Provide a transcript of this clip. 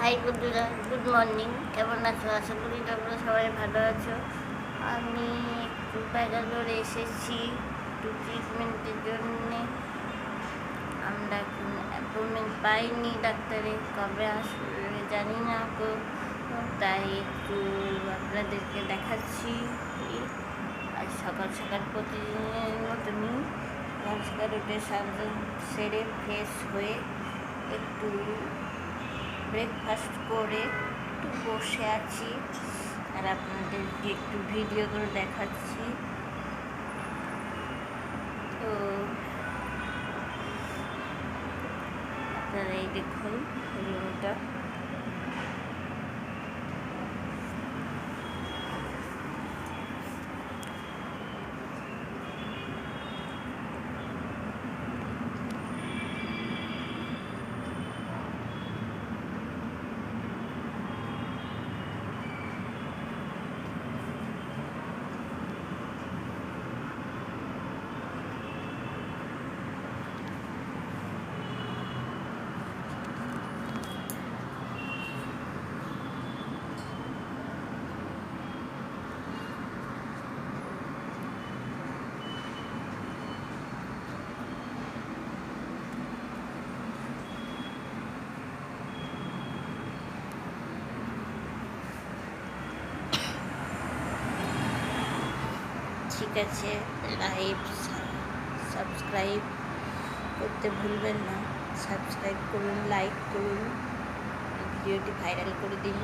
High বন্ধুরা, good morning. কেমন আছো? আশা করি তোমরা সবাই ভালো আছো। আমি একটু ব্যাঙ্গালোরে এসেছি একটু ট্রিটমেন্টের জন্যে। আমরা অ্যাপয়েন্টমেন্ট পাইনি, ডাক্তারে কবে আসবে জানি না তো, তাই একটু আপনাদেরকে দেখাচ্ছি। আজ সকাল সকাল প্রতিদিনের মতনই সকাল সকাল উঠে সাজা সেরে ফ্রেশ হয়ে একটু ব্রেকফাস্ট করে একটু বসে আছি আর আপনাদেরকে একটু ভিডিও করে দেখাচ্ছি। তো আপনারা এই দেখুন রুমটা। ঠিক আছে, লাইভ সাবস্ক্রাইব করতে ভুলবেন না। সাবস্ক্রাইব করুন, লাইক করুন, ভিডিওটি ভাইরাল করে দিন।